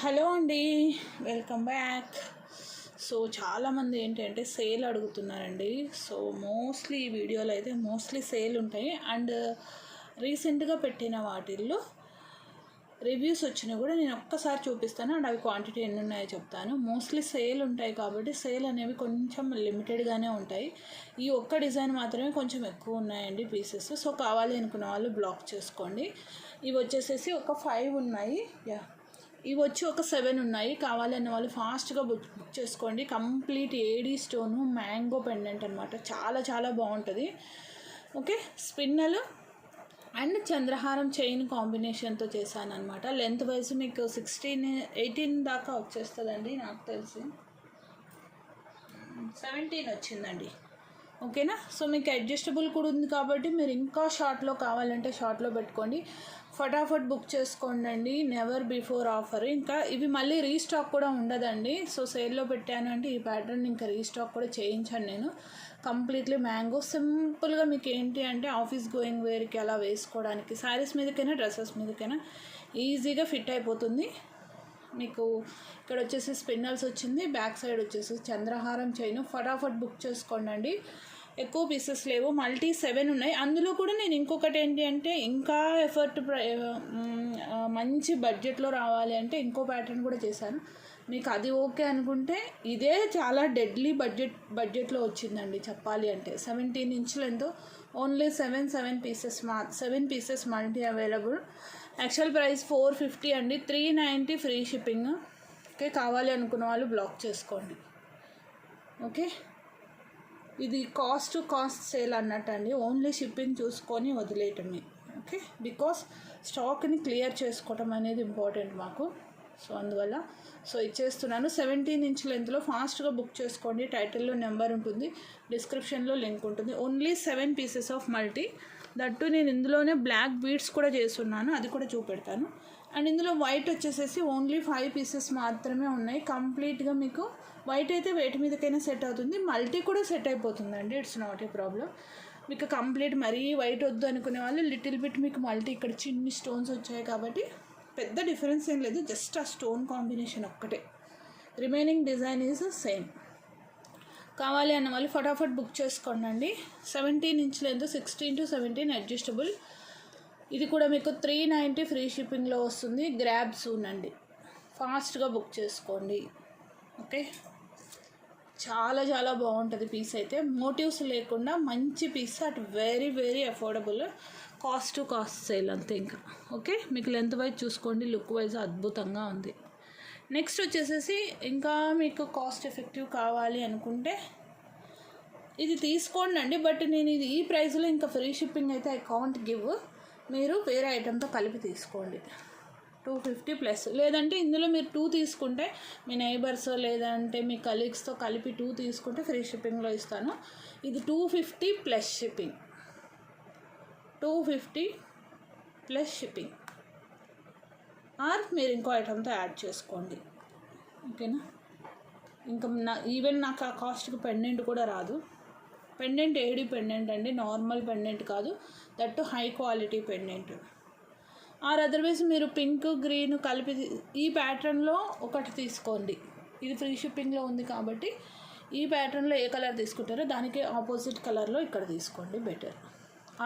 Hello అండి, welcome back. So చాలామంది ఏంటంటే సేల్ అడుగుతున్నారండి. సో మోస్ట్లీ ఈ వీడియోలో అయితే మోస్ట్లీ సేల్ ఉంటాయి. అండ్ రీసెంట్గా పెట్టిన వాటిల్లో రివ్యూస్ వచ్చినా కూడా నేను ఒక్కసారి చూపిస్తాను. అండ్ అవి క్వాంటిటీ ఎన్ని ఉన్నాయో చెప్తాను. మోస్ట్లీ సేల్ ఉంటాయి కాబట్టి సేల్ అనేవి కొంచెం లిమిటెడ్గానే ఉంటాయి. ఈ ఒక్క డిజైన్ మాత్రమే కొంచెం ఎక్కువ ఉన్నాయండి పీసెస్. సో కావాలి అనుకున్న వాళ్ళు బ్లాక్ చేసుకోండి. ఇవి వచ్చేసేసి ఒక 5 ఉన్నాయి. ఇవి వచ్చి ఒక 7 ఉన్నాయి. కావాలన్న వాళ్ళు ఫాస్ట్గా బుక్ చేసుకోండి. కంప్లీట్ ఏడీ స్టోను మ్యాంగో పెండెంట్ అనమాట. చాలా చాలా బాగుంటుంది. ఓకే, స్పిన్నలు అండ్ చంద్రహారం చైన్ కాంబినేషన్తో చేశాను అనమాట. లెంత్ వైజ్ మీకు 18 దాకా వచ్చేస్తుందండి. నాకు తెలిసి 17 వచ్చిందండి. ఓకేనా. సో మీకు అడ్జస్టబుల్ కూడా ఉంది కాబట్టి మీరు ఇంకా షార్ట్లో కావాలంటే షార్ట్లో పెట్టుకోండి. ఫటాఫట్ బుక్ చేసుకోండి. Never before offer. ఇంకా ఇవి మళ్ళీ రీస్టాక్ కూడా ఉండదండి. సో సేల్లో పెట్టాను అంటే ఈ ప్యాటర్న్ ఇంకా రీస్టాక్ కూడా చేయించాను నేను. కంప్లీట్లీ మ్యాంగో సింపుల్గా మీకు ఏంటి అంటే ఆఫీస్ గోయింగ్ వేర్కి అలా వేసుకోవడానికి, శారీస్ మీదకైనా డ్రెస్సెస్ మీదకైనా ఈజీగా ఫిట్ అయిపోతుంది. మీకు ఇక్కడ వచ్చేసి స్పిన్నల్స్ వచ్చింది, బ్యాక్ సైడ్ వచ్చేసి చంద్రహారం చైన్. ఫటాఫట్ బుక్ చేసుకోండి. ఎక్కువ పీసెస్ లేవు, మల్టీ 7 ఉన్నాయి. అందులో కూడా నేను ఇంకొకటి ఏంటి అంటే ఇంకా మంచి బడ్జెట్లో రావాలి అంటే ఇంకో ప్యాటర్న్ కూడా చేశాను. మీకు అది ఓకే అనుకుంటే ఇదే చాలా డెడ్లీ బడ్జెట్లో వచ్చిందండి చెప్పాలి అంటే. 17 ఇంచులు ఎంతో, only 7 pieces multi available. Actual price 450 అండి, 390 ఫ్రీ షిప్పింగ్. ఓకే, కావాలి అనుకున్న వాళ్ళు బ్లాక్ చేసుకోండి. ఓకే, ఇది కాస్ట్ సేల్ అన్నట్టు అండి. ఓన్లీ షిప్పింగ్ చూసుకొని వదిలేయటమే. ఓకే, బికాస్ స్టాక్ని క్లియర్ చేసుకోవటం అనేది ఇంపార్టెంట్ మాకు. సో అందువల్ల ఇచ్చేస్తున్నాను. 17 ఇంచ్ లెంత్లో ఫాస్ట్గా బుక్ చేసుకోండి. టైటిల్లో నెంబర్ ఉంటుంది, డిస్క్రిప్షన్లో లింక్ ఉంటుంది. Only 7 pieces of multi. That నేను ఇందులోనే బ్లాక్ బీడ్స్ కూడా చేస్తున్నాను, అది కూడా చూపెడతాను. అండ్ ఇందులో వైట్ వచ్చేసేసి ఓన్లీ 5 పీసెస్ మాత్రమే ఉన్నాయి. కంప్లీట్గా మీకు వైట్ అయితే వేటి మీదకైనా సెట్ అవుతుంది, మల్టీ కూడా సెట్ అయిపోతుందండి. It's not a problem. మీకు కంప్లీట్ మరీ వైట్ వద్దు అనుకునే వాళ్ళు లిటిల్ బిట్ మీకు మల్టీ ఇక్కడ చిన్ని స్టోన్స్ వచ్చాయి కాబట్టి పెద్ద డిఫరెన్స్ ఏం లేదు, జస్ట్ ఆ స్టోన్ కాంబినేషన్ ఒక్కటే. Remaining design is same. కావాలి అన్న వాళ్ళు ఫటాఫట్ బుక్ చేసుకోండి. 17 ఇంచ్ లెంత్, 16 to 17 అడ్జస్టబుల్. ఇది కూడా మీకు 390 ఫ్రీ షిప్పింగ్లో వస్తుంది. గ్రాబ్ సూన్ అండి, ఫాస్ట్గా బుక్ చేసుకోండి. ఓకే, చాలా చాలా బాగుంటుంది పీస్ అయితే. మోటివ్స్ లేకుండా మంచి piece, at very very affordable. Cost sale అంతే ఇంకా. ఓకే, మీకు లెంత్ వైజ్ చూసుకోండి, లుక్ వైజ్ అద్భుతంగా ఉంది. నెక్స్ట్ వచ్చేసేసి ఇంకా మీకు కాస్ట్ ఎఫెక్టివ్ కావాలి అనుకుంటే ఇది తీసుకోండి. బట్ నేను ఇది ఈ ప్రైస్లో ఇంకా ఫ్రీ షిప్పింగ్ అయితే ఐ కాంట్ గివ్. మీరు వేరే ఐటెంతో కలిపి తీసుకోండి. 250 ప్లస్. లేదంటే ఇందులో మీరు 2 తీసుకుంటే మీ నైబర్స్ లేదంటే మీ కలీగ్స్తో కలిపి 2 తీసుకుంటే ఫ్రీ షిప్పింగ్లో ఇస్తాను. ఇది 250 plus shipping. 250 plus shipping. Or మీరు ఇంకో ఐటెంతో యాడ్ చేసుకోండి. ఓకేనా. ఇంకా ఈవెన్ నాకు ఆ కాస్ట్కి పెండెంట్ కూడా రాదు. పెండెంట్ ఏడీ పెండెంట్ అండి, నార్మల్ పెండెంట్ కాదు, that high quality pendant. Or otherwise మీరు పింక్ గ్రీన్ కలిపి ఈ ప్యాటర్న్లో ఒకటి తీసుకోండి. ఇది ఫ్రీ షిప్పింగ్లో ఉంది కాబట్టి ఈ ప్యాటర్న్లో ఏ కలర్ తీసుకుంటారో దానికి ఆపోజిట్ కలర్లో ఇక్కడ తీసుకోండి, బెటర్.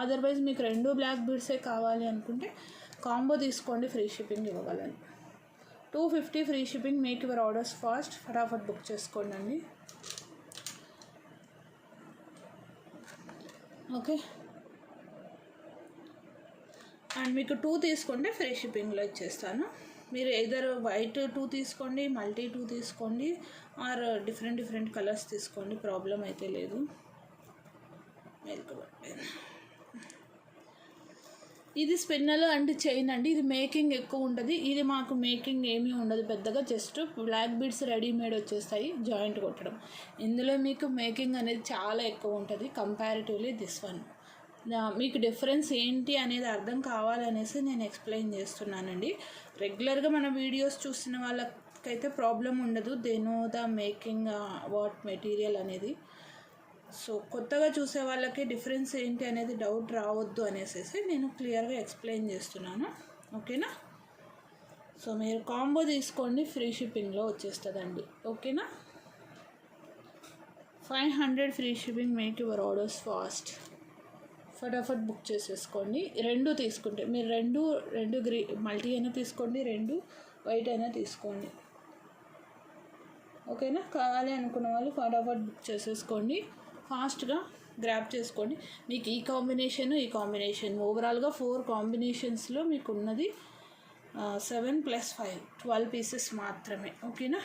అదర్వైజ్ మీకు 2 బ్లాక్ బీడ్సే కావాలి అనుకుంటే కాంబో తీసుకోండి, ఫ్రీ షిప్పింగ్ ఇవ్వగలను. 250 free shipping. Make your orders fast. ఫటాఫట్ బుక్ చేసుకోండి. ఓకే, అండ్ మీకు 2 తీసుకుంటే ఫ్రీ షిప్పింగ్లో ఇచ్చేస్తాను. మీరు ఎదర్ వైట్ 2 తీసుకోండి, మల్టీ 2 తీసుకోండి, ఆర్ డిఫరెంట్ కలర్స్ తీసుకోండి, ప్రాబ్లం అయితే లేదు. ఇది స్పిన్నల్ అండ్ చైన్ అండి. ఇది మేకింగ్ ఎక్కువ ఉంటుంది. ఇది మాకు మేకింగ్ ఏమీ ఉండదు పెద్దగా, జస్ట్ బ్లాక్ బీడ్స్ రెడీమేడ్ వచ్చేస్తాయి, జాయింట్ కొట్టడం. ఇందులో మీకు మేకింగ్ అనేది చాలా ఎక్కువ ఉంటుంది కంపారిటివ్లీ దిస్ వన్. మీకు డిఫరెన్స్ ఏంటి అనేది అర్థం కావాలనేసి నేను ఎక్స్ప్లెయిన్ చేస్తున్నానండి. రెగ్యులర్గా మన వీడియోస్ చూసిన వాళ్ళకైతే ప్రాబ్లం ఉండదు, they know the making what material అనేది. సో కొత్తగా చూసే వాళ్ళకి డిఫరెన్స్ ఏంటి అనేది డౌట్ రావద్దు అనేసి నేను క్లియర్గా ఎక్స్ప్లెయిన్ చేస్తున్నాను. ఓకేనా. సో మీరు కాంబో తీసుకోండి, ఫ్రీ షిప్పింగ్లో వచ్చేస్తుందండి. ఓకేనా? 500 free shipping, make your orders fast. ఫటాఫట్ బుక్ చేసేసుకోండి. రెండు తీసుకుంటే మీరు రెండు మల్టీ అయినా తీసుకోండి, రెండు వైట్ అయినా తీసుకోండి. ఓకేనా? కావాలి అనుకున్న వాళ్ళు ఫటాఫట్ బుక్ చేసేసుకోండి, ఫాస్ట్గా గ్రాప్ చేసుకోండి. మీకు ఈ కాంబినేషన్ ఓవరాల్గా 4 కాంబినేషన్స్లో మీకు ఉన్నది 7 + 5 12 పీసెస్ మాత్రమే. ఓకేనా?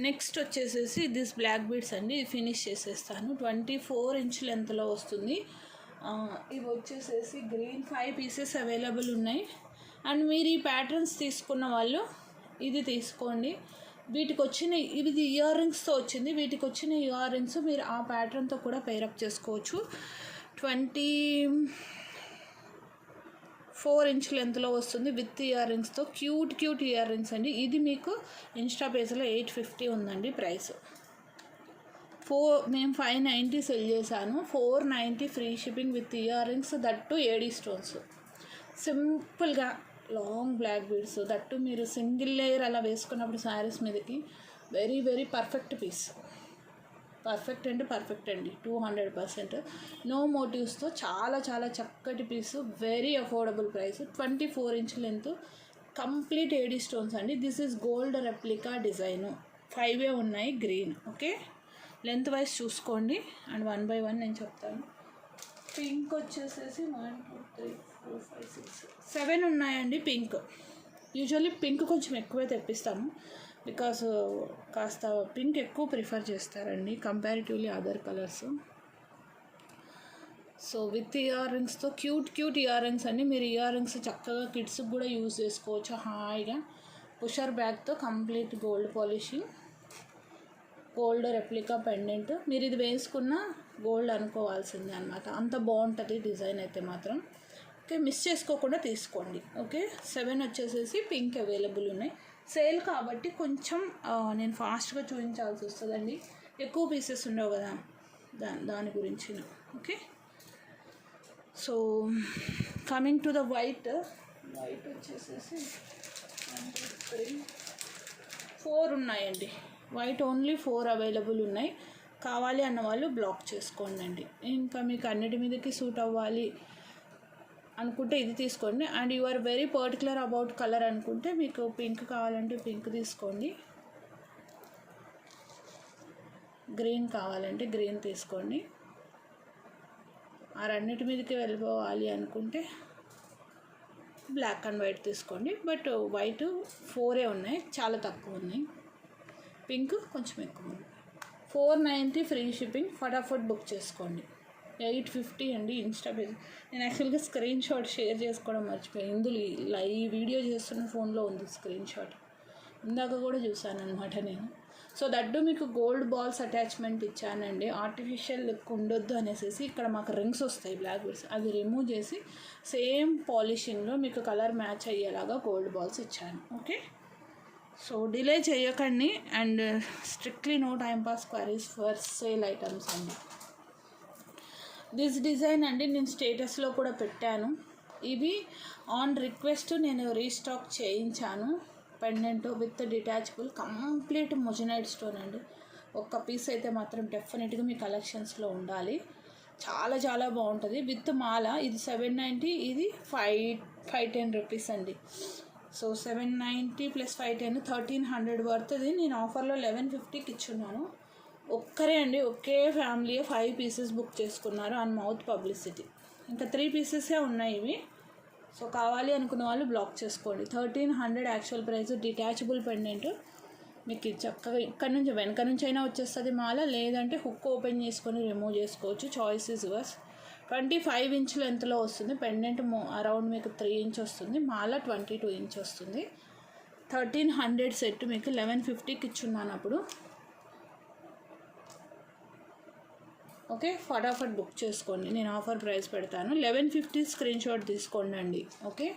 నెక్స్ట్ వచ్చేసేసి దిస్ బ్లాక్ బీడ్స్ అండి, ఫినిష్ చేసేస్తాను. 24 ఇంచ్ లెంత్లో వస్తుంది. ఇవి వచ్చేసేసి గ్రీన్ 5 పీసెస్ అవైలబుల్ ఉన్నాయి. అండ్ మీరు ఈ ప్యాటర్న్స్ తీసుకున్న వాళ్ళు ఇది తీసుకోండి. వీటికి వచ్చిన ఇది ఇయర్ రింగ్స్తో వచ్చింది. వీటికి వచ్చిన ఇయర్ రింగ్స్ మీరు ఆ ప్యాటర్న్తో కూడా పేరప్ చేసుకోవచ్చు. 24 ఇంచ్ లెంత్లో వస్తుంది విత్ ఇయర్ రింగ్స్తో. క్యూట్ ఇయర్ రింగ్స్ అండి. ఇది మీకు ఇన్స్టా పేజ్లో 850 ఉందండి ప్రైస్. మేము 590 సెల్ చేశాను. 490 free shipping with ear rings, that AD stones. సింపుల్గా లాంగ్ బ్లాక్ బీడ్స్, దట్టు మీరు సింగిల్ లేయర్ అలా వేసుకున్నప్పుడు శారీస్ మీదకి వెరీ పర్ఫెక్ట్ పీస్. పర్ఫెక్ట్ అండి 200%. నో మోటివ్స్తో చాలా చక్కటి piece, very affordable price. 24 inch length, complete AD stones అండి. This is gold replica design. 5 ఉన్నాయి గ్రీన్. ఓకే, లెంత్ వైజ్ చూసుకోండి అండ్ 1 by 1 నేను చెప్తాను. పింక్ వచ్చేసేసి 1 2 3 4 5 6 7 ఉన్నాయండి పింక్. యూజువల్లీ పింక్ కొంచెం ఎక్కువే తెప్పిస్తాము, బికాస్ కాస్త పింక్ ఎక్కువ ప్రిఫర్ చేస్తారండి comparatively other colours. So with ear రింగ్స్తో క్యూట్ ఇయర్ రింగ్స్ అండి. మీరు ఇయర్ రింగ్స్ చక్కగా కిడ్స్కి కూడా యూజ్ చేసుకోవచ్చు హాయిగా. పుషర్ బ్యాగ్తో complete gold polishing, gold replica pendant. మీరు ఇది వేసుకున్న గోల్డ్ అనుకోవాల్సిందే అనమాట, అంత బాగుంటుంది డిజైన్ అయితే మాత్రం. ఓకే, మిస్ చేసుకోకుండా తీసుకోండి. ఓకే, 7 వచ్చేసేసి పింక్ అవైలబుల్ ఉన్నాయి. సేల్ కాబట్టి కొంచెం నేను ఫాస్ట్గా చూపించాల్సి వస్తుందండి, ఎక్కువ పీసెస్ ఉండవు కదా, దాని గురించి. Okay, so coming to the white వచ్చేసేసి 1 2 3 4 ఉన్నాయండి. వైట్ ఓన్లీ 4 అవైలబుల్ ఉన్నాయి. కావాలి అన్న వాళ్ళు బ్లాక్ చేసుకోండి అండి. ఇంకా మీకు అన్నిటి మీదకి సూట్ అవ్వాలి అనుకుంటే ఇది తీసుకోండి. And you are very particular about colour అనుకుంటే మీకు పింక్ కావాలంటే పింక్ తీసుకోండి, గ్రీన్ కావాలంటే గ్రీన్ తీసుకోండి. ఆ రెండింటి మీదకి వెళ్ళిపోవాలి అనుకుంటే బ్లాక్ అండ్ వైట్ తీసుకోండి. బట్ వైట్ 4 ఉన్నాయి, చాలా తక్కువ ఉన్నాయి. పింక్ కొంచెం ఎక్కువ ఉంది. 490 ఫ్రీ షిప్పింగ్, ఫటాఫట్ బుక్ చేసుకోండి. 850 అండి ఇన్స్టా పేజ్. నేను యాక్చువల్గా స్క్రీన్ షాట్ షేర్ చేసుకోవడం మర్చిపోయాను. ఇందులో ఈ వీడియో చేస్తున్న ఫోన్లో ఉంది స్క్రీన్ షాట్, ఇందాక కూడా చూసాను అనమాట నేను. సో దట్టు మీకు గోల్డ్ బాల్స్ అటాచ్మెంట్ ఇచ్చానండి. ఆర్టిఫిషియల్ లుక్ ఉండొద్దు అనేసి ఇక్కడ మాకు రింగ్స్ వస్తాయి బ్లాక్ బీడ్స్, అది రిమూవ్ చేసి సేమ్ పాలిషింగ్లో మీకు కలర్ మ్యాచ్ అయ్యేలాగా గోల్డ్ బాల్స్ ఇచ్చాను. ఓకే, సో డిలే చేయకండి. And strictly no time pass queries for sale items అండి. దిస్ డిజైన్ అండి నేను స్టేటస్లో కూడా పెట్టాను. ఇవి ఆన్ రిక్వెస్ట్ నేను రీస్టాక్ చేయించాను. Pendant with detachable, complete moissanite stone అండి. ఒక్క పీస్ అయితే మాత్రం డెఫినెట్గా మీ కలెక్షన్స్లో ఉండాలి. చాలా బాగుంటుంది విత్ మాల. ఇది 790, ఇది 510 రూపీస్ అండి. సో 790 + 510 1300 పడుతుంది. నేను ఆఫర్లో 1150కి ఇచ్చున్నాను. ఒక్కరే అండి, ఒకే ఫ్యామిలీ 5 పీసెస్ బుక్ చేసుకున్నారు అండ్ మౌత్ పబ్లిసిటీ. ఇంకా 3 పీసెసే ఉన్నాయి ఇవి. సో కావాలి అనుకున్న వాళ్ళు బ్లాక్ చేసుకోండి. 1300 యాక్చువల్ ప్రైస్. డిటాచబుల్ పెండెంట్ మీకు చక్కగా ఇక్కడ నుంచి వెనక నుంచి అయినా వచ్చేస్తుంది మాల, లేదంటే హుక్ ఓపెన్ చేసుకొని రిమూవ్ చేసుకోవచ్చు. Choice is yours. 25 ఇంచ్ లెంత్లో వస్తుంది పెండెంట్. అరౌండ్ మీకు 3 ఇంచ్ వస్తుంది. మాల 22 ఇంచ్ వస్తుంది. 1300 సెట్ మీకు 1150కి ఇచ్చున్నాను అప్పుడు. ఓకే, ఫటాఫట్ బుక్ చేసుకోండి, నేను ఆఫర్ ప్రైస్ పెడతాను. 1150 స్క్రీన్ షాట్ తీసుకోండి అండి. ఓకే,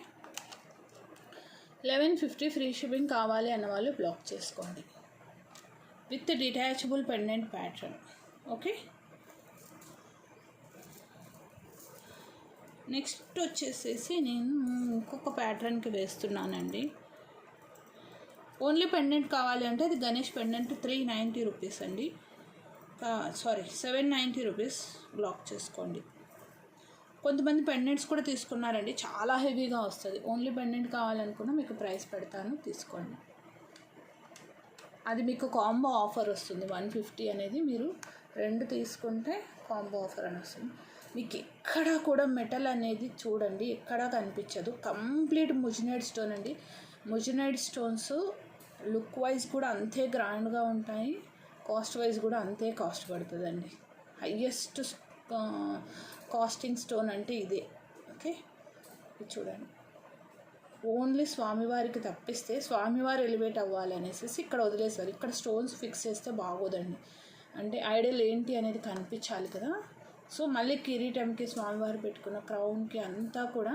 1150 ఫ్రీ షిప్పింగ్ కావాలి అన్న వాళ్ళు బ్లాక్ చేసుకోండి with detachable pendant pattern. Okay, next వచ్చేసేసి నేను ఇంకొక ప్యాటర్న్కి వేస్తున్నానండి. ఓన్లీ పెండెంట్ కావాలి అంటే అది గణేష్ పెండెంట్ 390 రూపీస్ అండి. 790 రూపీస్ బ్లాక్ చేసుకోండి. కొంతమంది పెండెంట్స్ కూడా తీసుకున్నారండి, చాలా హెవీగా వస్తుంది. ఓన్లీ పెండెంట్ కావాలనుకున్నా మీకు ప్రైస్ పెడతాను, తీసుకోండి. అది మీకు కాంబో ఆఫర్ వస్తుంది. 150 అనేది మీరు 2 తీసుకుంటే కాంబో ఆఫర్ అని వస్తుంది. మీకు ఎక్కడా కూడా మెటల్ అనేది చూడండి ఎక్కడా కనిపించదు. కంప్లీట్ ముజినైడ్ స్టోన్ అండి. ముజినైడ్ స్టోన్స్ లుక్ వైజ్ కూడా అంతే గ్రాండ్గా ఉంటాయి, కాస్ట్ వైజ్ కూడా అంతే కాస్ట్ పడుతుందండి. హయ్యెస్ట్ కాస్టింగ్ స్టోన్ అంటే ఇదే. ఓకే, ఇది చూడండి. ఓన్లీ స్వామివారికి తప్పిస్తే స్వామివారు ఎలివేట్ అవ్వాలి అనేసి ఇక్కడ వదిలేసారు. ఇక్కడ స్టోన్స్ ఫిక్స్ చేస్తే బాగోదండి. అంటే ఐడియల్ ఏంటి అనేది కనిపించాలి కదా. సో మళ్ళీ కిరీటంకి స్వామివారు పెట్టుకున్న క్రౌన్కి అంతా కూడా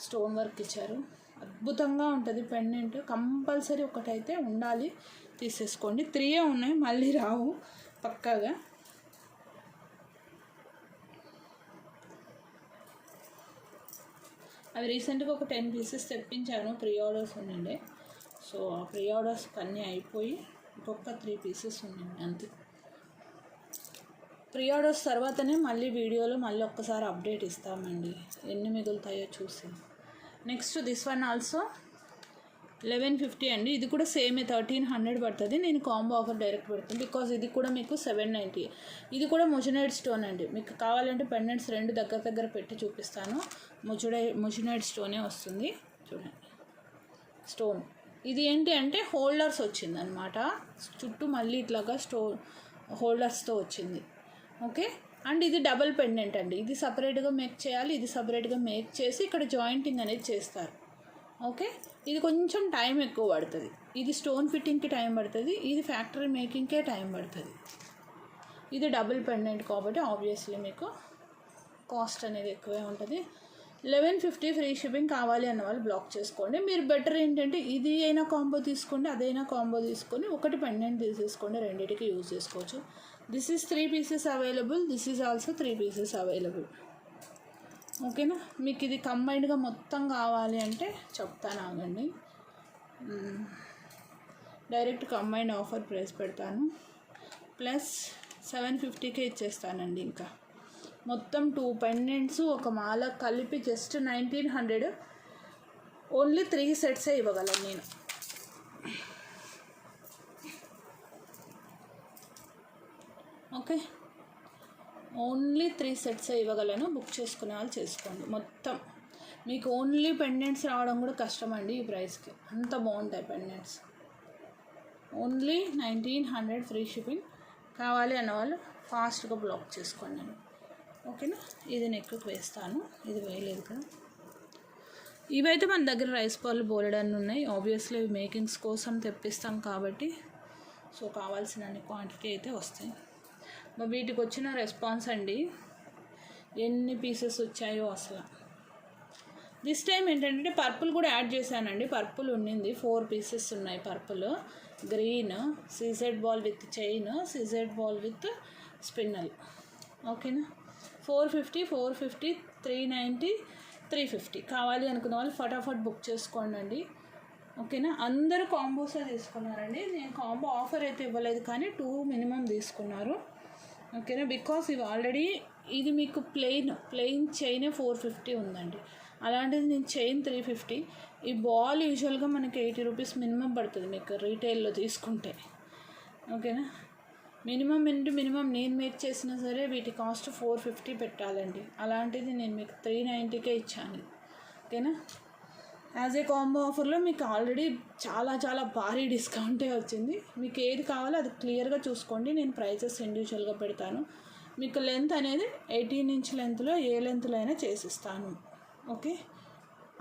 స్టోన్ వర్క్ ఇచ్చారు. అద్భుతంగా ఉంటుంది పెండెంట్. కంపల్సరీ ఒకటైతే ఉండాలి, తీసేసుకోండి. 3 ఉన్నాయి, మళ్ళీ రావు పక్కాగా. అవి రీసెంట్గా ఒక 10 పీసెస్ తెప్పించాను, ప్రీ ఆర్డర్స్ ఉండే. సో ఆ ప్రీ ఆర్డర్స్ అన్నీ అయిపోయి ఇంకొక 3 పీసెస్ ఉండండి అంతే. ప్రీ ఆర్డర్స్ తర్వాతనే మళ్ళీ వీడియోలో మళ్ళీ ఒక్కసారి అప్డేట్ ఇస్తామండి, ఎన్ని మిగులుతాయో చూసి. నెక్స్ట్ దిస్ వన్ ఆల్సో 1150 అండి. ఇది కూడా సేమే 1300 పడుతుంది. నేను కాంబో ఆఫర్ డైరెక్ట్ పెడుతుంది బికాజ్ ఇది కూడా మీకు 790. ఇది కూడా ముజినైడ్ స్టోన్ అండి. మీకు కావాలంటే పెండెంట్స్ 2 దగ్గర పెట్టి చూపిస్తాను. ముజినైడ్ స్టోనే వస్తుంది చూడండి. స్టోన్ ఇది ఏంటి అంటే హోల్డర్స్ వచ్చిందనమాట, చుట్టూ మళ్ళీ ఇట్లాగా హోల్డర్స్తో వచ్చింది. ఓకే, అండ్ ఇది డబుల్ పెండెంట్ అండి. ఇది సపరేట్గా మేక్ చేయాలి, ఇది సపరేట్గా మేక్ చేసి ఇక్కడ జాయింటింగ్ అనేది చేస్తారు. ఓకే, ఇది కొంచెం టైం ఎక్కువ పడుతుంది. ఇది స్టోన్ ఫిట్టింగ్కి టైం పడుతుంది, ఇది ఫ్యాక్టరీ మేకింగ్కే టైం పడుతుంది. ఇది డబుల్ పెండెంట్ కాబట్టి ఆబ్వియస్లీ మీకు కాస్ట్ అనేది ఎక్కువే ఉంటుంది. 1150 ఫ్రీ షిప్పింగ్ కావాలి అన్న వాళ్ళు బ్లాక్ చేసుకోండి. మీరు బెటర్ ఏంటంటే ఇది అయినా కాంబో తీసుకోండి, అదైనా కాంబో తీసుకొని ఒకటి పెండెంట్ తీసేసుకోండి, రెండింటికి యూజ్ చేసుకోవచ్చు. This is 3 pieces available, this is also 3 pieces available. ఓకేనా, మీకు ఇది కంబైన్డ్గా మొత్తం కావాలి అంటే చెప్తాను, ఆగండి. డైరెక్ట్ కంబైన్డ్ ఆఫర్ ప్రైస్ పెడతాను, ప్లస్ 750కే ఇచ్చేస్తానండి. ఇంకా మొత్తం 2 పెండెంట్స్ ఒక మాల కలిపి జస్ట్ 1900. ఓన్లీ 3 సెట్సే ఇవ్వగలను నేను. ఓకే, ఓన్లీ 3 సెట్సే ఇవ్వగలను. బుక్ చేసుకునే వాళ్ళు చేసుకోండి. మొత్తం మీకు ఓన్లీ పెండెంట్స్ రావడం కూడా కష్టం అండి ఈ ప్రైస్కి, అంత బాగుంటాయి పెండెంట్స్. ఓన్లీ 1900 ఫ్రీ షిప్పింగ్ కావాలి అన్నవాళ్ళు ఫాస్ట్గా బ్లాక్ చేసుకోండి. ఓకేనా, ఇది నెక్కి వేస్తాను, ఇది వేయలేదు కదా. ఇవైతే మన దగ్గర రైస్ బాల్ బోలెడన్ని ఉన్నాయి. ఆబ్వియస్లీ ఇవి మేకింగ్స్ కోసం తెప్పిస్తాం కాబట్టి సో కావాల్సిన క్వాంటిటీ అయితే వస్తాయి. వీటికి వచ్చిన రెస్పాన్స్ అండి, ఎన్ని పీసెస్ వచ్చాయో అసలు. దిస్ టైం ఏంటంటే పర్పుల్ కూడా యాడ్ చేశానండి. పర్పుల్ ఉండింది, 4 పీసెస్ ఉన్నాయి. Purple, green, CZ ball with chain, CZ ball with స్పిన్నల్. ఓకేనా, 450, 390, 350 కావాలి అనుకున్న వాళ్ళు ఫటాఫట్ బుక్ చేసుకోండి. ఓకేనా, అందరూ కాంబోసే తీసుకున్నారండి. నేను కాంబో ఆఫర్ అయితే ఇవ్వలేదు కానీ 2 మినిమం తీసుకున్నారు. ఓకేనా, బికాస్ ఇవి ఆల్రెడీ ఇది మీకు ప్లెయిన్ చైనే 450 ఉందండి. అలాంటిది నేను చైన్ 350. ఈ బాల్ యూజువల్గా మనకి 80 రూపీస్ మినిమం పడుతుంది మీకు రీటైల్లో తీసుకుంటే. ఓకేనా, మినిమం నేను మేక్ చేసినా సరే వీటి కాస్ట్ 450 పెట్టాలండి. అలాంటిది నేను మీకు 390కే ఇచ్చాను. ఓకేనా, యాజ్ ఏ కాంబో ఆఫర్లో మీకు ఆల్రెడీ చాలా భారీ డిస్కౌంటే వచ్చింది. మీకు ఏది కావాలో అది క్లియర్గా చూసుకోండి. నేను ప్రైసెస్ ఇండివిజువల్గా పెడతాను. మీకు లెంత్ అనేది 18 ఇంచ్ లెంత్లో ఏ లెంత్లో అయినా చేసిస్తాను. ఓకే,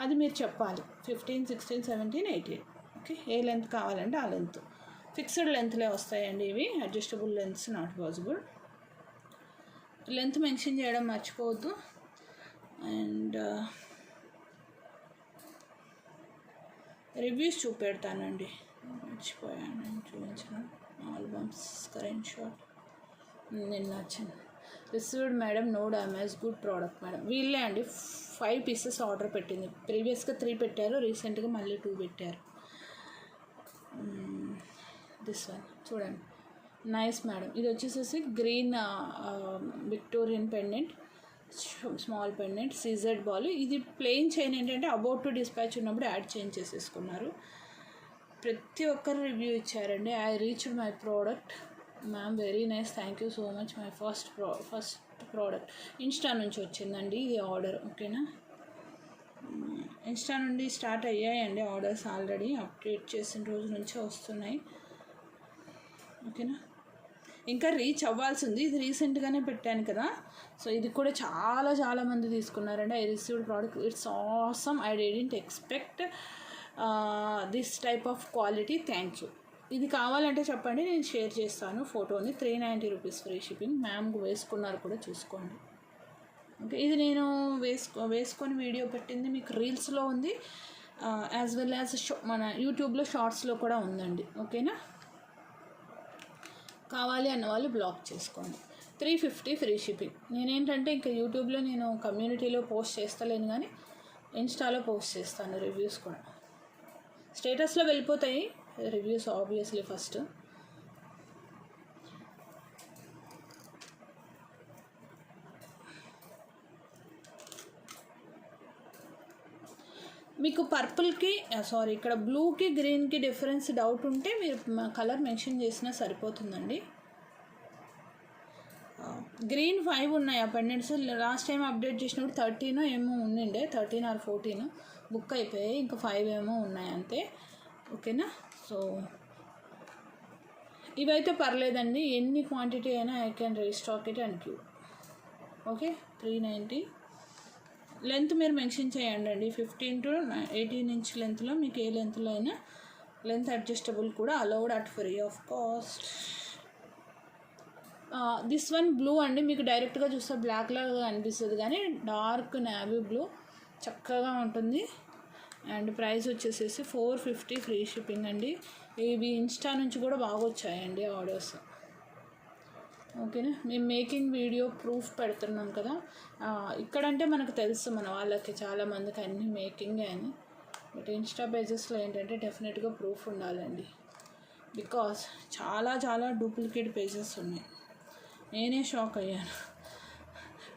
అది మీరు చెప్పాలి. 15, 16, 17, 18. ఓకే, ఏ లెంత్ కావాలంటే ఆ లెంత్. ఫిక్స్డ్ లెంత్లే వస్తాయండి ఇవి, adjustable lengths not possible. Length mention చేయడం మర్చిపోవద్దు. అండ్ రివ్యూస్ చూపెడతానండి, మర్చిపోయాను చూపించడం. ఆల్బమ్స్ స్క్రీన్ షాట్ నేను నచ్చింది. Received madam, no damage, good product madam. వీళ్ళే అండి 5 పీసెస్ ఆర్డర్ పెట్టింది. ప్రీవియస్గా 3 పెట్టారు, రీసెంట్గా మళ్ళీ 2 పెట్టారు. దిస్ వన్ చూడండి, నైస్ మేడం. ఇది వచ్చేసేసి green Victorian pendant, small pendant, CZ ball. ఇది ప్లెయిన్ చైన్ ఏంటంటే అబౌట్ టు డిస్పాచ్ ఉన్నప్పుడు యాడ్ చేంజ్ చేసేసుకున్నారు. ప్రతి ఒక్కరు రివ్యూ ఇచ్చారండి. I reached my product ma'am, very nice, thank you so much. My first product Insta నుంచి వచ్చిందండి ఇది ఆర్డర్. ఓకేనా, ఇన్స్టా నుండి స్టార్ట్ అయ్యాయండి ఆర్డర్స్, ఆల్రెడీ అప్డేట్ చేసిన రోజు నుంచే వస్తున్నాయి. ఓకేనా, ఇంకా రీచ్ అవ్వాల్సి ఉంది. ఇది రీసెంట్గానే పెట్టాను కదా, సో ఇది కూడా చాలా మంది తీసుకున్నారండి. I received product, it's awesome, I didn't expect this type of quality, thank you. ఇది కావాలంటే చెప్పండి, నేను షేర్ చేస్తాను ఫోటోని. 390 రూపీస్ ఫ్రీ షిప్పింగ్. మ్యామ్ వేసుకున్నారు కూడా చూసుకోండి. ఓకే, ఇది నేను వేసుకొని వీడియో పెట్టింది మీకు రీల్స్లో ఉంది, యాజ్ వెల్ యాజ్ మన యూట్యూబ్లో షార్ట్స్లో కూడా ఉందండి. ఓకేనా, కావాలి అన్న వాళ్ళు బ్లాక్ చేసుకోండి. 350 ఫ్రీ షిప్పింగ్. నేనేంటంటే ఇంకా యూట్యూబ్లో నేను కమ్యూనిటీలో పోస్ట్ చేస్తలేను, కానీ ఇన్స్టాలో పోస్ట్ చేస్తాను రివ్యూస్ కూడా. స్టేటస్లో వెళ్ళిపోతాయి రివ్యూస్ ఆబ్వియస్లీ ఫస్ట్. మీకు పర్పుల్కి ఇక్కడ బ్లూకి గ్రీన్కి డిఫరెన్స్ డౌట్ ఉంటే మీరు కలర్ మెన్షన్ చేసినా సరిపోతుందండి. గ్రీన్ 5 ఉన్నాయి ఆ పెండెంట్స్. లాస్ట్ టైం అప్డేట్ చేసినప్పుడు 13 ఏమో ఉండిండే, 13 or 14 బుక్ అయిపోయాయి, ఇంకా 5 ఏమో ఉన్నాయి అంతే. ఓకేనా, సో ఇవైతే పర్లేదండి, ఎన్ని క్వాంటిటీ అయినా I can restock it and queue. Okay, 390. Length మీరు మెన్షన్ చేయండి. 15 to 18 ఇంచ్ లెంత్లో మీకు ఏ లెంత్లో అయినా, లెంత్ అడ్జస్టబుల్ కూడా allowed at free of cost. This one blue అండి, మీకు డైరెక్ట్గా చూస్తే బ్లాక్ లాగా అనిపిస్తుంది, కానీ డార్క్ నేవీ బ్లూ చక్కగా ఉంటుంది. అండ్ ప్రైస్ వచ్చేసేసి 450 ఫ్రీ షిప్పింగ్ అండి. ఇవి ఇన్స్టా నుంచి కూడా బాగా వచ్చాయండి ఆర్డర్స్. ఓకేనా, మేము మేకింగ్ వీడియో ప్రూఫ్ పెడుతున్నాం కదా, ఇక్కడంటే మనకు తెలుసు మన వాళ్ళకి చాలామందికి అన్నీ మేకింగే అని. బట్ ఇన్స్టా పేజెస్లో ఏంటంటే డెఫినెట్గా ప్రూఫ్ ఉండాలండి, బికాస్ చాలా డూప్లికేట్ పేజెస్ ఉన్నాయి. నేనే షాక్ అయ్యాను.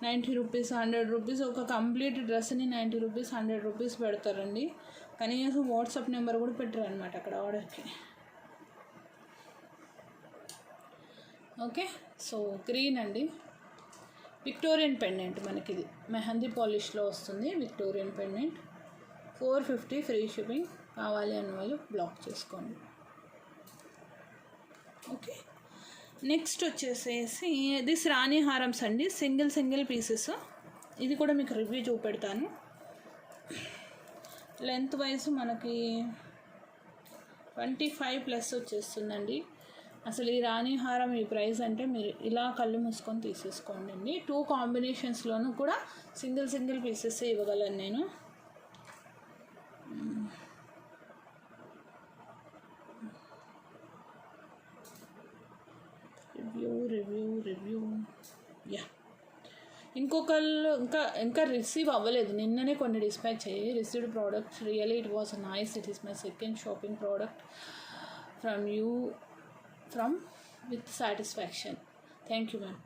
90 రూపీస్, 100 రూపీస్ ఒక కంప్లీట్ డ్రెస్ని 90 రూపీస్, 100 రూపీస్ పెడతారండి. కనీసం వాట్సాప్ నెంబర్ కూడా పెట్టారు అనమాట అక్కడ ఆర్డర్కి. ఓకే, సో గ్రీన్ అండి, విక్టోరియన్ పెండెంట్. మనకి ఇది మెహందీ పాలిష్లో వస్తుంది, విక్టోరియన్ పెండెంట్. 450 free shipping. కావాలి అన్న వాళ్ళు బ్లాక్ చేసుకోండి. ఓకే, నెక్స్ట్ వచ్చేసేసి దిస్ రాణి హారమ్స్ అండి, సింగిల్ పీసెస్. ఇది కూడా మీకు రివ్యూ చూపెడతాను. లెంత్ వైజ్ మనకి 25+ వచ్చేస్తుందండి. అసలు ఈ రాణి హారం ఈ ప్రైస్ అంటే మీరు ఇలా కళ్ళు మూసుకొని తీసేసుకోండి అండి. 2 కాంబినేషన్స్లోనూ కూడా సింగిల్ పీసెస్ ఇవ్వగలను నేను. రివ్యూ యా, ఇంకొకళ్ళు ఇంకా రిసీవ్ అవ్వలేదు. నిన్ననే కొన్ని డిస్పాచ్ అయ్యాయి. Received products, really it was nice. It is my second shopping product from you with satisfaction. Thank you ma'am.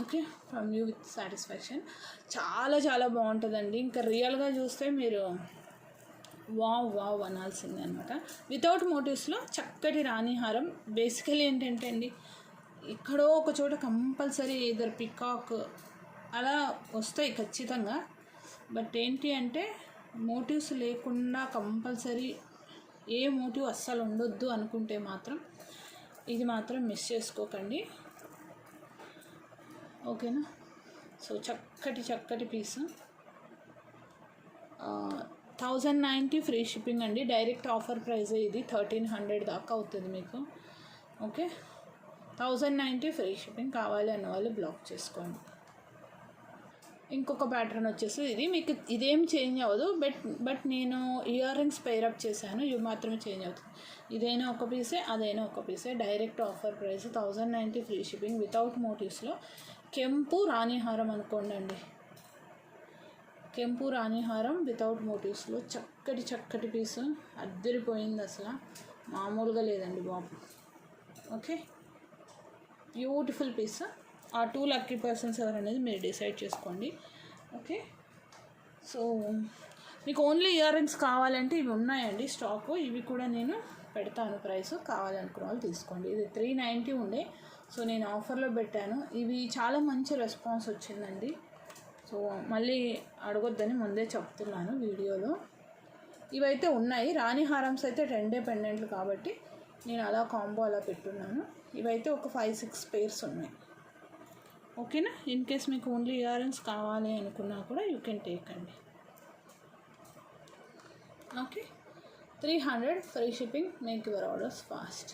Okay, from you with satisfaction. చాలా బాగుంటుందండి. ఇంకా రియల్గా చూస్తే మీరు వావ్ అనాల్సిందే అనమాట. వితౌట్ మోటివ్స్లో చక్కటి రాణిహారం. బేసికలీ ఏంటంటే అండి, ఎక్కడో ఒక చోట కంపల్సరీ ఇద్దరు పికాక్ అలా వస్తాయి ఖచ్చితంగా. బట్ ఏంటి అంటే మోటివ్స్ లేకుండా కంపల్సరీ ఏ మోటివ్ అస్సలు ఉండొద్దు అనుకుంటే మాత్రం ఇది మాత్రం మిస్ చేసుకోకండి. ఓకేనా, సో చక్కటి పీసు. 1090 ఫ్రీ షిప్పింగ్ అండి. డైరెక్ట్ ఆఫర్ ప్రైస్ ఇది 1300 దాకా అవుతుంది మీకు. Okay, 1090 free shipping. కావాలి అన్న వాళ్ళు బ్లాక్ చేసుకోండి. ఇంకొక ప్యాటర్న్ వచ్చేసి ఇది మీకు ఇదేం చేంజ్ అవ్వదు. బట్ నేను ఇయర్ రింగ్స్ పేరప్ చేశాను, ఇవి మాత్రమే చేంజ్ అవుతుంది. ఇదైనా ఒక పీసే, అదైనా ఒక పీసే. Direct offer price 1090 free shipping without మోటివ్స్లో. కెంపు రాణిహారం అనుకోండి. కెంపు రాణిహారం వితౌట్ మోటివ్స్లో చక్కటి పీసు, అద్దరిపోయింది అసలు, మామూలుగా లేదండి బాబు. Okay, beautiful piece. ఆ 2 లక్కీ పర్సన్స్ ఎవరనేది మీరు డిసైడ్ చేసుకోండి. ఓకే, సో మీకు ఓన్లీ ఇయర్ రింగ్స్ కావాలంటే ఇవి ఉన్నాయండి స్టాకు, ఇవి కూడా నేను పెడతాను ప్రైస్, కావాలనుకున్న వాళ్ళు తీసుకోండి. ఇది 390 ఉండే, సో నేను ఆఫర్లో పెట్టాను. ఇవి చాలా మంచి రెస్పాన్స్ వచ్చిందండి, సో మళ్ళీ అడగొద్దని ముందే చెప్తున్నాను వీడియోలో. ఇవైతే ఉన్నాయి. రాణి హారమ్స్ అయితే 10 డే పెండెంట్లు కాబట్టి నేను అలా కాంబో అలా పెట్టున్నాను. ఇవైతే ఒక 5-6 పేర్స్ ఉన్నాయి. ఓకేనా, ఇన్ కేస్ మీకు ఓన్లీ ఇయర్ రింగ్స్ కావాలి అనుకున్నా కూడా యూ కెన్ టేక్ అండి. Okay, 300 free shipping, make your orders fast.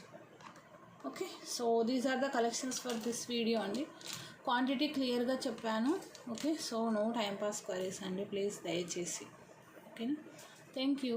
Okay, so these are the collections for this video అండి. క్వాంటిటీ క్లియర్గా చెప్పాను. Okay, so no time pass queries అండి please, దయచేసి. ఓకేనా, థ్యాంక్ యూ.